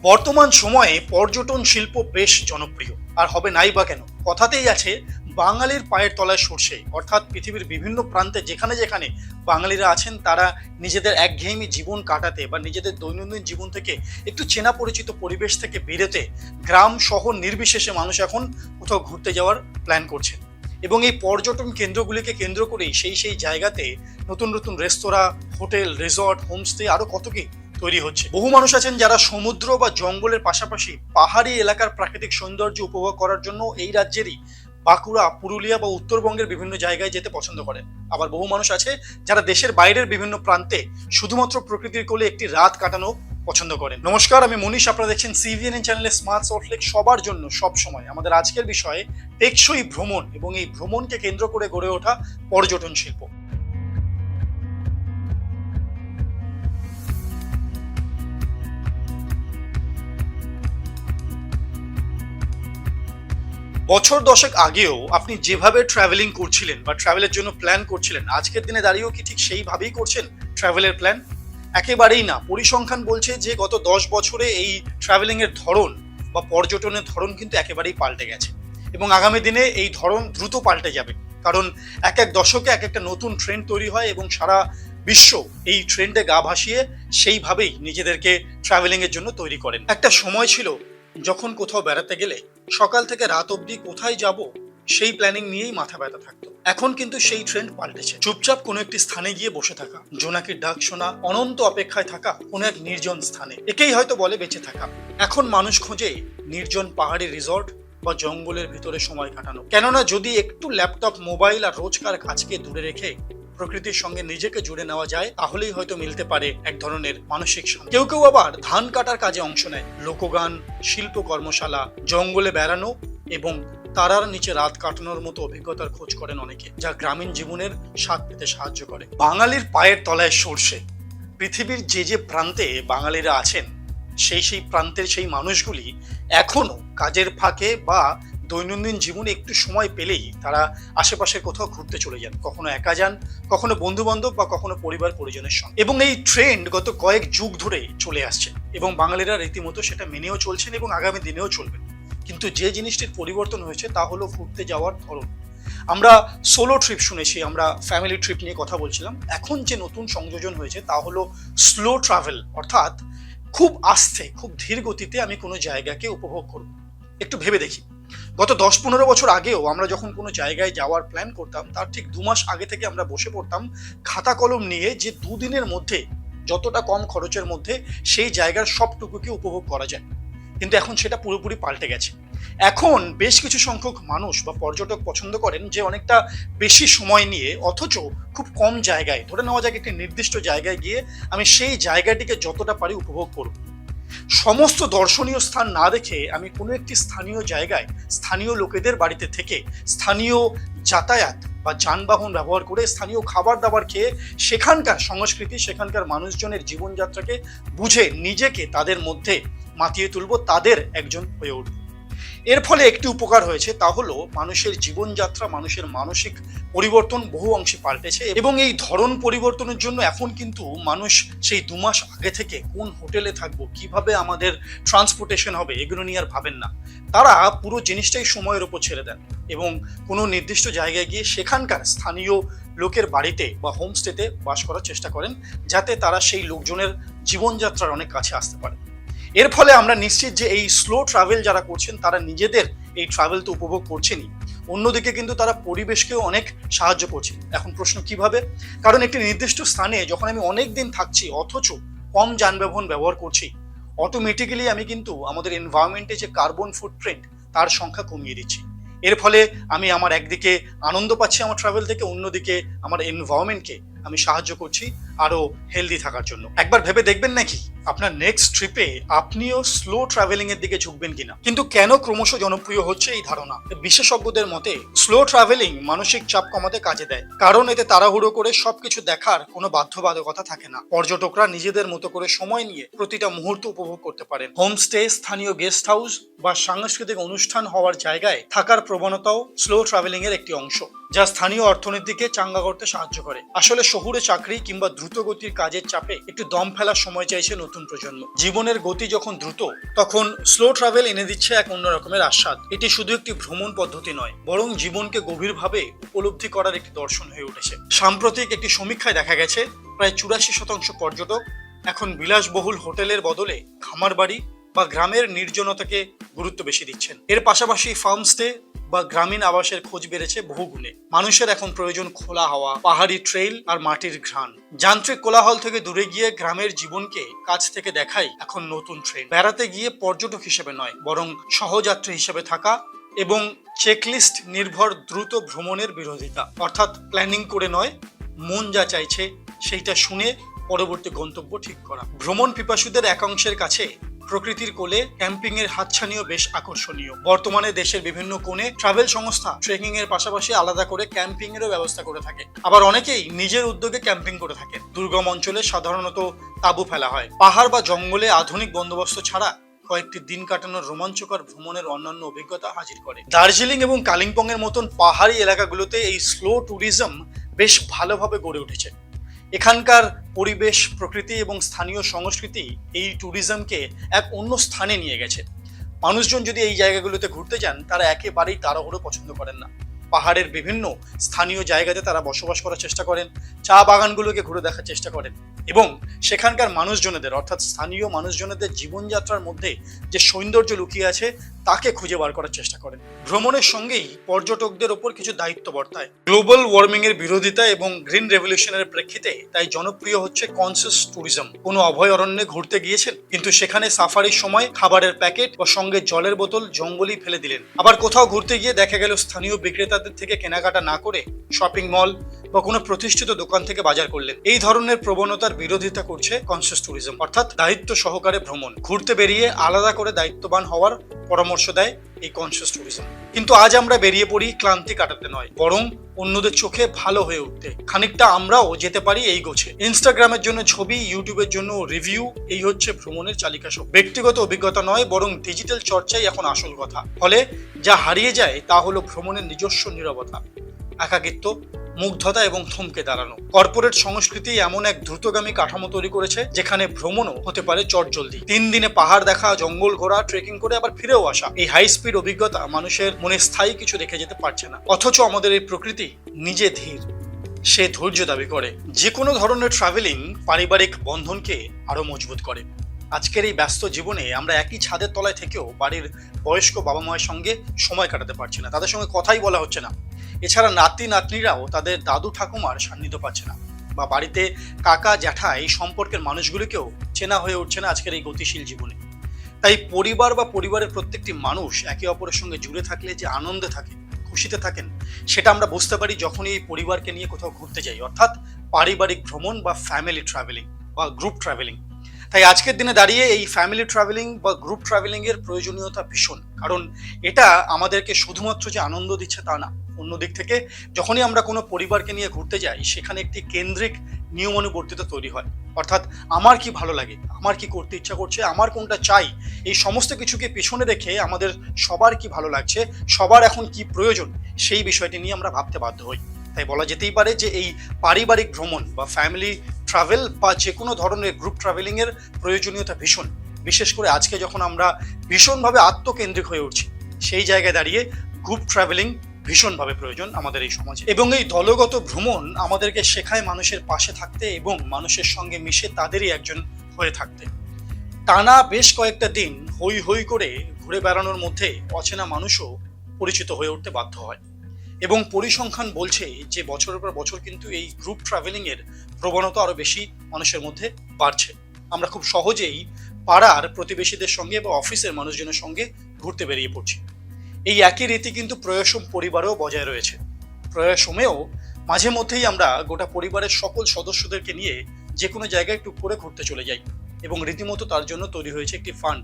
বর্তমান সময়ে পর্যটন শিল্প বেশ জনপ্রিয়, আর হবে নাই বা কেন। কথাতেই আছে বাঙালির পায়ের তলায় সরষে, অর্থাৎ পৃথিবীর বিভিন্ন প্রান্তে যেখানে যেখানে বাঙালিরা আছেন তারা নিজেদের একঘেয়েমি জীবন কাটাতে বা নিজেদের দৈনন্দিন জীবন থেকে একটু চেনা পরিচিত পরিবেশ থেকে বেরোতে গ্রাম শহর নির্বিশেষে মানুষ এখন কোথাও ঘুরতে যাওয়ার প্ল্যান করছেন। এবং এই পর্যটন কেন্দ্রগুলিকে কেন্দ্র করেই সেই জায়গাতে নতুন নতুন রেস্তোরাঁ, হোটেল, রিসর্ট, হোমস্টে আরো কত কি তৈরি হচ্ছে। বহু মানুষ আছেন যারা সমুদ্র বা জঙ্গলের পাশাপাশি পাহাড়ি এলাকার প্রাকৃতিক সৌন্দর্য উপভোগ করার জন্য এই রাজ্যেরই বাঁকুড়া, পুরুলিয়া বা উত্তরবঙ্গের বিভিন্ন জায়গায় যেতে পছন্দ করেন। আবার বহু মানুষ আছে যারা দেশের বাইরের বিভিন্ন প্রান্তে শুধুমাত্র প্রকৃতির কোলে একটি রাত কাটানো পছন্দ করেন। নমস্কার, আমি মনীষ, আপনারা দেখছেন সিভিএনএন চ্যানেলে স্মার্ট সল্টলেক, সবার জন্য সব সময়। আমাদের আজকের বিষয়ে টেকসই ভ্রমণ এবং এই ভ্রমণকে কেন্দ্র করে গড়ে ওঠা পর্যটন শিল্প। বছর দশেক আগেও আপনি যেভাবে ট্রাভেলিং করছিলেন বা ট্রাভেলের জন্য প্ল্যান করছিলেন, আজকের দিনে দাঁড়িয়েও কি ঠিক সেইভাবেই করছেন ট্রাভেলের প্ল্যান? একেবারেই না। পরিসংখ্যান বলছে যে গত 10 বছরে এই ট্রাভেলিং এর ধরন বা পর্যটনের ধরন কিন্তু একেবারেই পাল্টে গেছে এবং আগামী দিনে এই ধরন দ্রুত পাল্টে যাবে। কারণ এক এক দশকে এক একটা নতুন ট্রেন্ড তৈরি হয় এবং সারা বিশ্ব এই ট্রেন্ডে গা ভাসিয়ে সেইভাবেই নিজেদেরকে ট্রাভেলিং এর জন্য তৈরি করেন। একটা সময় ছিল যখন কোথাও বেড়াতে গেলে সকাল থেকে রাত অবধি কোথায় যাব সেই প্ল্যানিং নিয়েই মাথা ব্যথা থাকতো। এখন কিন্তু সেই ট্রেন্ড পাল্টেছে। চুপচাপ কোনো একটি স্থানে গিয়ে বসে থাকা, জোনাকির ডাক শোনা, অনন্ত অপেক্ষায় থাকা কোনো এক নির্জন স্থানে, একেই হয়তো বলে বেঁচে থাকা। এখন মানুষ খোঁজে নির্জন পাহাড়ি রিসর্ট বা জঙ্গলের ভিতরে সময় কাটানো। কেননা যদি একটু ল্যাপটপ, মোবাইল আর রোজকার কাজকে দূরে রেখে প্রকৃতির সঙ্গে নিজেকে জুড়ে নেওয়া যায়, তাহলেই হয়তো মিলতে পারে এক ধরনের মানসিক শান্তি। কেউ কেউ আবার ধান কাটার কাজে অংশ নেয়। লোকগান, শিল্প কর্মশালা, জঙ্গলে বেড়ানো এবং তারার নিচে রাত কাটানোর মতো অভিজ্ঞতার খোঁজ করেন অনেকে, যা গ্রামীণ জীবনের স্বাদ পেতে সাহায্য করে। বাঙালির পায়ের তলায় সরষে। পৃথিবীর যে প্রান্তে বাঙালিরা আছেন সেই প্রান্তের সেই মানুষগুলি এখনো কাজের ফাঁকে বা দৈনন্দিন জীবনে একটু সময় পেলেই তারা আশেপাশে কোথাও ঘুরতে চলে যান। কখনো একা যান, কখনো বন্ধু বান্ধব বা কখনো পরিবার পরিজনের সঙ্গে। এবং এই ট্রেন্ড গত কয়েক যুগ ধরে চলে আসছে এবং বাঙালিরা রীতিমতো সেটা মেনেও চলছেন এবং আগামী দিনেও চলবেন। কিন্তু যে জিনিসটির পরিবর্তন হয়েছে তা হলো ঘুরতে যাওয়ার ধরন। আমরা সোলো ট্রিপ শুনেছি, আমরা ফ্যামিলি ট্রিপ নিয়ে কথা বলছিলাম। এখন যে নতুন সংযোজন হয়েছে তা হলো স্লো ট্রাভেল, অর্থাৎ খুব আস্তে, খুব ধীর গতিতে আমি কোনো জায়গাকে উপভোগ করব। একটু ভেবে দেখি, গত 10-15 বছর আগেও আমরা যখন কোনো জায়গায় যাওয়ার প্ল্যান করতাম, তার ঠিক 2 মাস আগে থেকে আমরা বসে পড়তাম খাতা কলম নিয়ে যে 2 দিনের মধ্যে যতটা কম খরচের মধ্যে সেই জায়গার সবটুকুকে উপভোগ করা যায়। কিন্তু এখন সেটা পুরোপুরি পাল্টে গেছে। এখন বেশ কিছু সংখ্যক মানুষ বা পর্যটক পছন্দ করেন যে অনেকটা বেশি সময় নিয়ে অথচ খুব কম জায়গায়, ধরে নেওয়া যাক একটি নির্দিষ্ট জায়গায় গিয়ে আমি সেই জায়গাটিকে যতটা পারি উপভোগ করব। সমস্ত দর্শনীয় স্থান না দেখে আমি কোনো একটি স্থানীয় জায়গায় স্থানীয় লোকেদের বাড়িতে থেকে স্থানীয় যাতায়াত বা যানবাহন ব্যবহার করে স্থানীয় খাবার দাবার খেয়ে সেখানকার সংস্কৃতি, সেখানকার মানুষজনের জীবনযাত্রাকে বুঝে নিজেকে তাদের মধ্যে মাতিয়ে তুলব, তাদের একজন হয়ে উঠব। এর ফলে একটি উপকার হয়েছে, তা হলো মানুষের জীবনযাত্রা, মানুষের মানসিক পরিবর্তন বহু অংশে পাল্টেছে। এবং এই ধরন পরিবর্তনের জন্য এখন কিন্তু মানুষ সেই 2 মাস আগে থেকে কোন হোটেলে থাকবো, কিভাবে আমাদের ট্রান্সপোর্টেশন হবে, এগুলো নিয়ে আর ভাবেন না। তারা পুরো জিনিসটাই সময়ের উপর ছেড়ে দেন এবং কোনো নির্দিষ্ট জায়গায় গিয়ে সেখানকার স্থানীয় লোকের বাড়িতে বা হোমস্টেতে বাস করার চেষ্টা করেন, যাতে তারা সেই লোকজনের জীবনযাত্রার অনেক কাছে আসতে পারে। এর ফলে আমরা নিশ্চিত যে এই স্লো ট্রাভেল যারা করছেন তারা নিজেদের এই ট্রাভেল তো উপভোগ করছেনই, অন্যদিকে কিন্তু তারা পরিবেশকেও অনেক সাহায্য করছেন। এখন প্রশ্ন কিভাবে? কারণ একটি নির্দিষ্ট স্থানে যখন আমি অনেক দিন থাকছি অথচ কম যানবাহন ব্যবহার করছি, অটোমেটিক্যালি আমি কিন্তু আমাদের এনভায়রনমেন্টে যে কার্বন ফুটপ্রিন্ট তার সংখ্যা কমিয়ে দিচ্ছি। এর ফলে আমি আমার একদিকে আনন্দ পাচ্ছি আমার ট্রাভেল থেকে, অন্যদিকে আমার এনভায়রনমেন্টকে আমি সাহায্য করছি আরো হেলদি থাকার জন্য। একবার ভেবে দেখবেন নাকি আপনার নেক্সট ট্রিপে আপনিও স্লো ট্রাভেলিং এর দিকে ঝুঁকবেন কিনা। কিন্তু কেন ক্রমশ জনপ্রিয় হচ্ছে এই ধারণা? বিশেষজ্ঞদের মতে স্লো ট্রাভেলিং মানসিক চাপ কমাতে কাজে দেয়, কারণ এতে তাড়াহুড়ো করে সবকিছু দেখার কোনো বাধ্যবাধকতা থাকে না। পর্যটকরা নিজেদের মতো করে সময় নিয়ে প্রতিটা মুহূর্ত উপভোগ করতে পারেন। হোমস্টে, স্থানীয় গেস্ট হাউস বা সাংস্কৃতিক অনুষ্ঠান হওয়ার জায়গায় থাকার প্রবণতাও স্লো ট্রাভেলিং এর একটি অংশ, যা স্থানীয় অর্থনীতিকে চাঙ্গা করতে সাহায্য করে। আসলে শহুরে চাকরি কিংবা দ্রুত দ্রুতগতির কাজের চাপে একটু দম ফেলার সময় চাইছে নতুন প্রজন্ম। জীবনের গতি যখন দ্রুত, তখন স্লো ট্রাভেল এনে দিচ্ছে এক অন্য রকমের আস্বাদ। এটি শুধু একটি ভ্রমণ পদ্ধতি নয়, বরং জীবনকে গভীরভাবে উপলব্ধি করার একটি দর্শন হয়ে উঠেছে। সাম্প্রতিক একটি সমীক্ষায় দেখা গেছে প্রায় 84% পর্যটক এখন বিলাসবহুল হোটেলের বদলে খামার বাড়ি বা গ্রামের নির্জনতাকে গুরুত্ব বেশি দিচ্ছেন। এর পাশাপাশি ফার্ম স্টে বা গ্রামীণ আবাসের খোঁজ বেড়েছে বহুগুণে। মানুষের এখন প্রয়োজন খোলা হাওয়া, পাহাড়ি ট্রেইল আর মাটির ঘ্রাণ। যান্ত্রিক কোলাহল থেকে দূরে গিয়ে গ্রামের জীবনকে কাছ থেকে দেখাই এখন নতুন ট্রেন্ড। বেড়াতে গিয়ে পর্যটক হিসেবে নয়, বরং সহযাত্রী হিসেবে থাকা এবং চেকলিস্ট নির্ভর দ্রুত ভ্রমণের বিরোধিতা। অর্থাৎ প্ল্যানিং করে নয়, মন যা চাইছে সেইটা শুনে পরবর্তী গন্তব্য ঠিক করা। ভ্রমণ পিপাসুদের একাংশের কাছে প্রকৃতির কোলে ক্যাম্পিং এর হাতছানিও বেশ আকর্ষণীয়। বর্তমানে দেশের বিভিন্ন কোণে ট্রাভেল সংস্থা ট্রেকিং এর পাশাপাশি আলাদা করে ক্যাম্পিং এরও ব্যবস্থা করে থাকে। আবার অনেকেই নিজের উদ্যোগে ক্যাম্পিং করে থাকেন। দুর্গম অঞ্চলে সাধারণত তাঁবু ফেলা হয়। পাহাড় বা জঙ্গলে আধুনিক বন্দোবস্ত ছাড়া কয়েকটি দিন কাটানোর রোমাঞ্চকর ভ্রমণের অন্যান্য অভিজ্ঞতা হাজির করে। দার্জিলিং এবং কালিম্পং এর মতন পাহাড়ি এলাকাগুলোতে এই স্লো ট্যুরিজম বেশ ভালোভাবে গড়ে উঠেছে। এখানকার পরিবেশ, প্রকৃতি এবং স্থানীয় সংস্কৃতি এই ট্যুরিজমকে এক অন্য স্থানে নিয়ে গেছে। মানুষজন যদি এই জায়গাগুলোতে ঘুরতে যান, তারা একেবারেই তাড়াহুড়ো পছন্দ করেন না। পাহাড়ের বিভিন্ন স্থানীয় জায়গাতে তারা বসবাস করার চেষ্টা করেন, চা বাগানগুলোকে ঘুরে দেখার চেষ্টা করেন এবং সেখানকার মানুষজনেদের অর্থাৎ স্থানীয় মানুষজনেদের জীবনযাত্রার মধ্যে যে সৌন্দর্য লুকিয়ে আছে তাকে খুঁজে বার করার চেষ্টা করেন। ভ্রমণের সঙ্গেই পর্যটকদের ওপর কিছু দায়িত্ব বর্তায়। গ্লোবাল ওয়ার্মিং এর বিরোধিতা এবং গ্রিন রেভলিউশনের প্রেক্ষিতে তাই জনপ্রিয় হচ্ছে কনসিয়াস ট্যুরিজম। কোনো অভয়ারণ্যে ঘুরতে গিয়েছেন, কিন্তু সেখানে সাফারির সময় খাবারের প্যাকেট বা সঙ্গে জলের বোতল জঙ্গলেই ফেলে দিলেন। আবার কোথাও ঘুরতে গিয়ে দেখা গেল স্থানীয় বিক্রেতাদের থেকে কেনাকাটা না করে শপিং মল বা কোনো প্রতিষ্ঠিত দোকান থেকে বাজার করলেন। এই ধরনের প্রবণতার বিরোধিতা করছে কনসিয়াস ট্যুরিজম, অর্থাৎ দায়িত্ব সহকারে ভ্রমণ। ঘুরতে বেরিয়ে আলাদা করে দায়িত্ববান হওয়ার পরামর্শ দেয় এই কনসিয়াস ট্যুরিজম। কিন্তু আজ আমরা বেরিয়ে পড়ি ক্লান্তি কাটাতে নয়, বরং অন্যদের চোখে ভালো হয়ে উঠতে। খানিকটা আমরাও যেতে পারি এই গোছে। ইনস্টাগ্রামের জন্য ছবি, ইউটিউবের জন্য রিভিউ, এই হচ্ছে ভ্রমণের চালিকা শক্তি। ব্যক্তিগত অভিজ্ঞতা নয়, বরং ডিজিটাল চর্চাই এখন আসল কথা। ফলে যা হারিয়ে যায় তা হলো ভ্রমণের নিজস্ব নীরবতা, একাকিত্ব, মুগ্ধতা এবং থমকে দাঁড়ানো। কর্পোরেট সংস্কৃতি এমন এক দ্রুতগামী কাঠামো তৈরি করেছে যেখানে ভ্রমণও হতে পারে চটজলদি। 3 দিনে পাহাড় দেখা, জঙ্গল ঘোরা, ট্রেকিং করে আবার ফিরেও আসা। এই হাই স্পিড অভিজ্ঞতা মানুষের মনে স্থায়ী কিছু রেখে যেতে পারছে না। অথচ আমাদের এই প্রকৃতি নিজে ধীর, সে ধৈর্য দাবি করে। যে কোনো ধরনের ট্রাভেলিং পারিবারিক বন্ধনকে আরো মজবুত করে। আজকের এই ব্যস্ত জীবনে আমরা একই ছাদের তলায় থেকেও বাড়ির বয়স্ক বাবা মায়ের সঙ্গে সময় কাটাতে পারছি না, তাদের সঙ্গে কথাই বলা হচ্ছে না। এছাড়া নাতি নাতনিরাও তাদের দাদু ঠাকুমার সান্নিধ্য পাচ্ছে না, বা বাড়িতে কাকা জ্যাঠা এই সম্পর্কের মানুষগুলিকেও চেনা হয়ে উঠছে না আজকের এই গতিশীল জীবনে। তাই পরিবার বা পরিবারের প্রত্যেকটি মানুষ একে অপরের সঙ্গে জুড়ে থাকলে যে আনন্দে থাকে, খুশিতে থাকেন, সেটা আমরা বুঝতে পারি যখনই এই পরিবারকে নিয়ে কোথাও ঘুরতে যাই, অর্থাৎ পারিবারিক ভ্রমণ বা ফ্যামিলি ট্রাভেলিং বা গ্রুপ ট্রাভেলিং। তাই আজকের দিনে দাঁড়িয়ে এই ফ্যামিলি ট্রাভেলিং বা গ্রুপ ট্রাভেলিং এর প্রয়োজনীয়তা ভীষণ। কারণ এটা আমাদেরকে শুধুমাত্র যে আনন্দ দিচ্ছে তা না, অন্যদিক থেকে যখনই আমরা কোনো পরিবারকে নিয়ে ঘুরতে যাই, সেখানে একটি কেন্দ্রিক নিয়মানুবর্তিতা তৈরি হয়। অর্থাৎ আমার কি ভালো লাগে, আমার কি করতে ইচ্ছা করছে, আমার কোনটা চাই, এই সমস্ত কিছুকে পিছনে রেখে আমাদের সবার কি ভালো লাগছে, সবার এখন কি প্রয়োজন, সেই বিষয়টি নিয়ে আমরা ভাবতে বাধ্য হই। তাই বলা যেতেই পারে যে এই পারিবারিক ভ্রমণ বা ফ্যামিলি ট্রাভেল বা যে কোনো ধরনের গ্রুপ ট্রাভেলিং এর প্রয়োজনীয়তা ভীষণ। বিশেষ করে আজকে যখন আমরা ভীষণভাবে আত্মকেন্দ্রিক হয়ে উঠছি, সেই জায়গায় দাঁড়িয়ে গ্রুপ ট্রাভেলিং ভীষণভাবে প্রয়োজন আমাদের এই সমাজে। এবং এই দলগত ভ্রমণ আমাদেরকে শেখায় মানুষের পাশে থাকতে এবং মানুষের সঙ্গে মিশে তাদেরই একজন হয়ে থাকতে। টানা বেশ কয়েকটা দিন হই হই করে ঘুরে বেড়ানোর মধ্যে অচেনা মানুষও পরিচিত হয়ে উঠতে বাধ্য হয়। এবং পরিসংখ্যান বলছে যে বছরের পর বছর কিন্তু এই গ্রুপ ট্রাভেলিং এর প্রবণতা আরো বেশি মানুষের মধ্যে বাড়ছে। আমরা খুব সহজেই পাড়ার প্রতিবেশীদের সঙ্গে বা অফিসের মানুষজনের সঙ্গে ঘুরতে বেরিয়ে পড়ছি। এই একই রীতি কিন্তু প্রয়াসম পরিবারেও বজায় রয়েছে। প্রয়াসমেও মাঝে মধ্যেই আমরা গোটা পরিবারের সকল সদস্যদেরকে নিয়ে যে কোনো জায়গায় টুক করে ঘুরতে চলে যাই এবং রীতিমতো তার জন্য তৈরি হয়েছে একটি ফান্ড।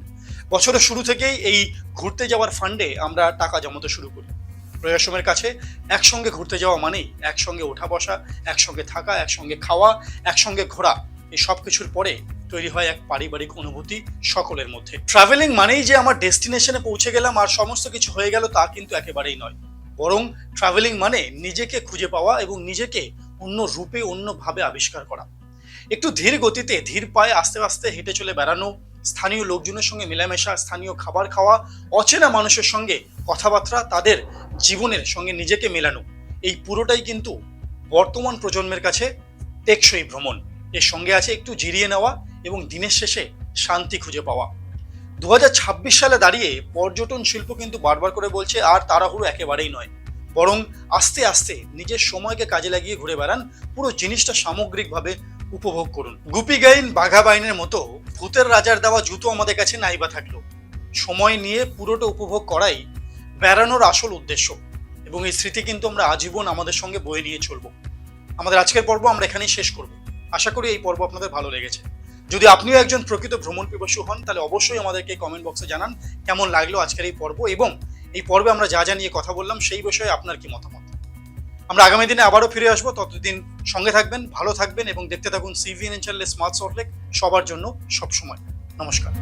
বছরের শুরু থেকেই এই ঘুরতে যাওয়ার ফান্ডে আমরা টাকা জমাতে শুরু করি। প্রয়াসমের কাছে একসঙ্গে ঘুরতে যাওয়া মানেই একসঙ্গে ওঠা বসা, একসঙ্গে থাকা, একসঙ্গে খাওয়া, একসঙ্গে ঘোরা, এই সব কিছুর পরে তৈরি হয় এক পারিবারিক অনুভূতি সকলের মধ্যে। ট্রাভেলিং মানেই যে আমার ডেস্টিনেশনে পৌঁছে গেলাম আর সমস্ত কিছু হয়ে গেল, তা কিন্তু একেবারেই নয়। বরং ট্রাভেলিং মানে নিজেকে খুঁজে পাওয়া এবং নিজেকে অন্য রূপে, অন্যভাবে আবিষ্কার করা। একটু ধীর গতিতে ধীর পায়ে আস্তে আস্তে হেঁটে চলে বেড়ানো, স্থানীয় লোকজনের সঙ্গে মেলামেশা, স্থানীয় খাবার খাওয়া, অচেনা মানুষের সঙ্গে কথাবার্তা, তাদের জীবনের সঙ্গে নিজেকে মেলানো, এই পুরোটাই কিন্তু বর্তমান প্রজন্মের কাছে টেকসই ভ্রমণ। এর সঙ্গে আছে একটু জিরিয়ে নেওয়া এবং দিনের শেষে শান্তি খুঁজে পাওয়া। 2026 সালে দাঁড়িয়ে পর্যটন শিল্প কিন্তু বারবার করে বলছে আর তাড়াহুড়ো একেবারেই নয়, বরং আস্তে আস্তে নিজের সময়কে কাজে লাগিয়ে ঘুরে বেড়ান, পুরো জিনিসটা সামগ্রিকভাবে উপভোগ করুন। গুপি গাইন বাঘা বাইনের মতো ভূতের রাজার দেওয়া জুতো আমাদের কাছে নাইবা থাকলো, সময় নিয়ে পুরোটা উপভোগ করাই বেড়ানোর আসল উদ্দেশ্য, এবং এই স্মৃতি কিন্তু আমরা আজীবন আমাদের সঙ্গে বয়ে নিয়ে চলবো। আমাদের আজকের পর্ব আমরা এখানেই শেষ করব। আশা করি এই পর্ব আপনাদের ভালো লেগেছে। যদি আপনিও একজন প্রকৃত ভ্রমণ পিপাসু হন তাহলে অবশ্যই আমাদেরকে কমেন্ট বক্সে জানান কেমন লাগলো আজকের এই পর্ব, এবং এই পর্বে আমরা যা যা নিয়ে কথা বললাম সেই বিষয়ে আপনার কি মতামত। আমরা আগামী দিনে আবারও ফিরে আসবো, ততদিন সঙ্গে থাকবেন, ভালো থাকবেন এবং দেখতে থাকুন সিভিএন চ্যানেলে স্মার্ট সল্টলেক, সবার জন্য সবসময়। নমস্কার।